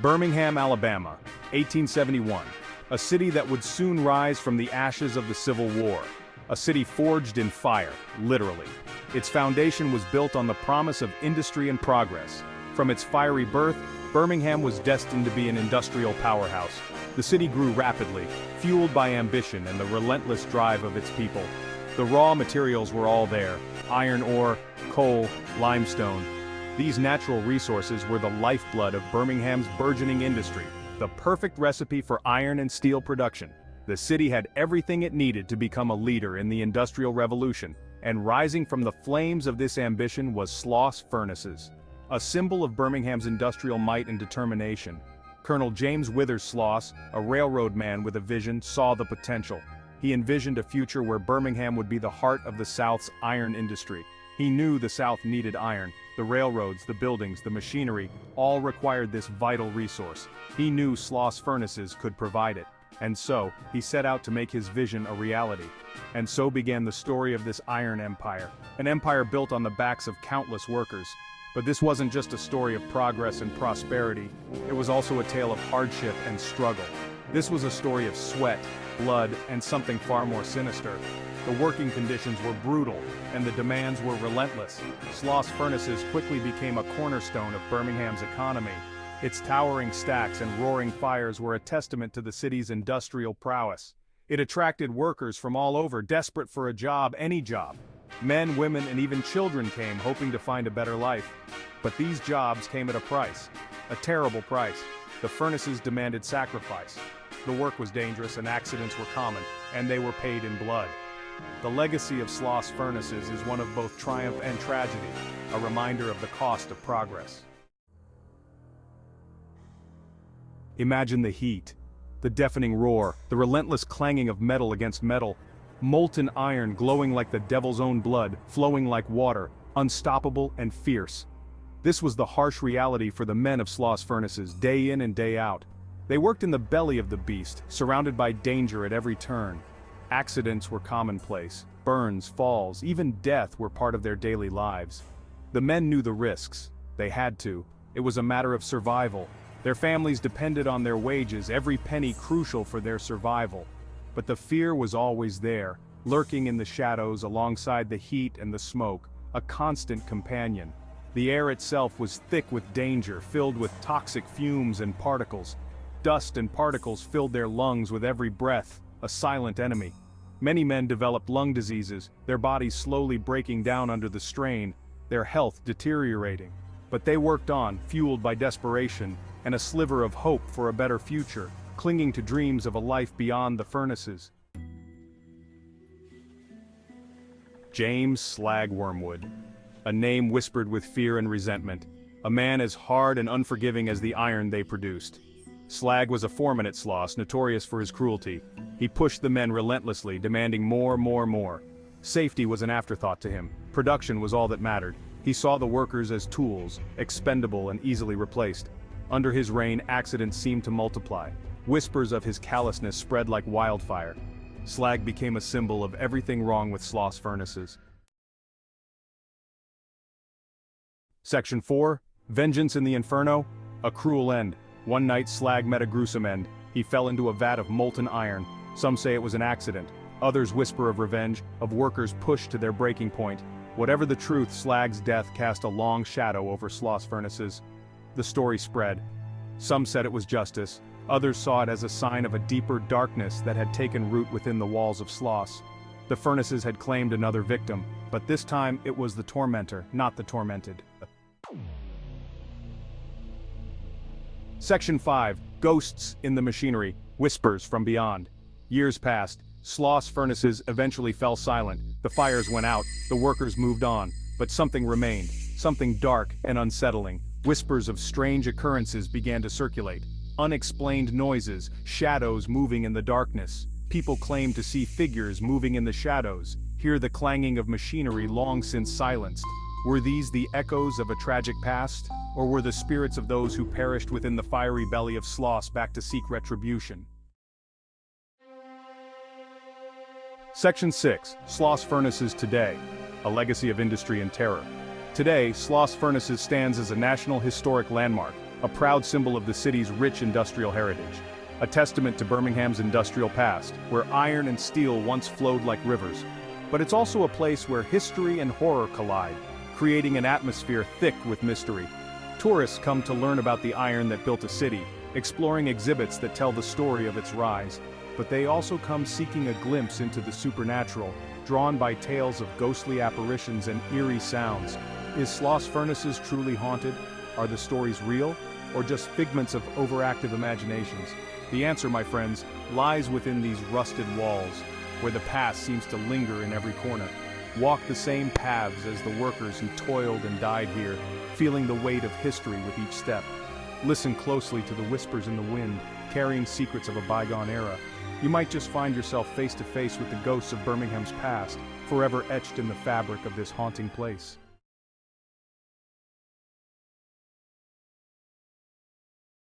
Birmingham, Alabama, 1871. A city that would soon rise from the ashes of the Civil War. A city forged in fire, literally. Its foundation was built on the promise of industry and progress. From its fiery birth, Birmingham was destined to be an industrial powerhouse. The city grew rapidly, fueled by ambition and the relentless drive of its people. The raw materials were all there: iron ore, coal, limestone. These natural resources were the lifeblood of Birmingham's burgeoning industry, the perfect recipe for iron and steel production. The city had everything it needed to become a leader in the Industrial Revolution, and rising from the flames of this ambition was Sloss Furnaces, a symbol of Birmingham's industrial might and determination. Colonel James Withers Sloss, a railroad man with a vision, saw the potential. He envisioned a future where Birmingham would be the heart of the South's iron industry. He knew the South needed iron. The railroads, the buildings, the machinery, all required this vital resource. He knew Sloss Furnaces could provide it. And so, he set out to make his vision a reality. And so began the story of this iron empire. An empire built on the backs of countless workers. But this wasn't just a story of progress and prosperity. It was also a tale of hardship and struggle. This was a story of sweat, blood, and something far more sinister. The working conditions were brutal, and the demands were relentless. Sloss Furnaces quickly became a cornerstone of Birmingham's economy. Its towering stacks and roaring fires were a testament to the city's industrial prowess. It attracted workers from all over, desperate for a job, any job. Men, women, and even children came, hoping to find a better life. But these jobs came at a price. A terrible price. The furnaces demanded sacrifice. The work was dangerous and accidents were common, and they were paid in blood. The legacy of Sloss Furnaces is one of both triumph and tragedy, a reminder of the cost of progress. Imagine the heat, the deafening roar, the relentless clanging of metal against metal, molten iron glowing like the devil's own blood, flowing like water, unstoppable and fierce. This was the harsh reality for the men of Sloss Furnaces, day in and day out. They worked in the belly of the beast, surrounded by danger at every turn. Accidents were commonplace. Burns, falls, even death were part of their daily lives. The men knew the risks. They had to. It was a matter of survival. Their families depended on their wages, every penny crucial for their survival. But the fear was always there, lurking in the shadows alongside the heat and the smoke, a constant companion. The air itself was thick with danger, filled with toxic fumes and particles. Dust and particles filled their lungs with every breath, a silent enemy. Many men developed lung diseases, their bodies slowly breaking down under the strain, their health deteriorating. But they worked on, fueled by desperation, and a sliver of hope for a better future, clinging to dreams of a life beyond the furnaces. James Slag Wormwood. A name whispered with fear and resentment. A man as hard and unforgiving as the iron they produced. Slag was a foreman at Sloss, notorious for his cruelty. He pushed the men relentlessly, demanding more. Safety was an afterthought to him. Production was all that mattered. He saw the workers as tools, expendable and easily replaced. Under his reign, accidents seemed to multiply. Whispers of his callousness spread like wildfire. Slag became a symbol of everything wrong with Sloss Furnaces. Section 4. Vengeance in the Inferno. A cruel end. One night Slag met a gruesome end. He fell into a vat of molten iron. Some say it was an accident. Others whisper of revenge, of workers pushed to their breaking point. Whatever the truth, Slag's death cast a long shadow over Sloss Furnaces. The story spread. Some said it was justice. Others saw it as a sign of a deeper darkness that had taken root within the walls of Sloss. The furnaces had claimed another victim, but this time it was the tormentor, not the tormented. Section 5. Ghosts in the Machinery. Whispers from Beyond. Years passed. Sloss Furnaces eventually fell silent. The fires went out, the workers moved on, but something remained, something dark and unsettling. Whispers of strange occurrences began to circulate. Unexplained noises, shadows moving in the darkness. People claimed to see figures moving in the shadows, hear the clanging of machinery long since silenced. Were these the echoes of a tragic past, or were the spirits of those who perished within the fiery belly of Sloss back to seek retribution? Section 6. Sloss Furnaces Today. A legacy of industry and terror. Today, Sloss Furnaces stands as a national historic landmark, a proud symbol of the city's rich industrial heritage, a testament to Birmingham's industrial past, where iron and steel once flowed like rivers. But it's also a place where history and horror collide, creating an atmosphere thick with mystery. Tourists come to learn about the iron that built a city, exploring exhibits that tell the story of its rise. But they also come seeking a glimpse into the supernatural, drawn by tales of ghostly apparitions and eerie sounds. Is Sloss Furnaces truly haunted? Are the stories real, or just figments of overactive imaginations? The answer, my friends, lies within these rusted walls, where the past seems to linger in every corner. Walk the same paths as the workers who toiled and died here, feeling the weight of history with each step. Listen closely to the whispers in the wind, carrying secrets of a bygone era. You might just find yourself face to face with the ghosts of Birmingham's past, forever etched in the fabric of this haunting place.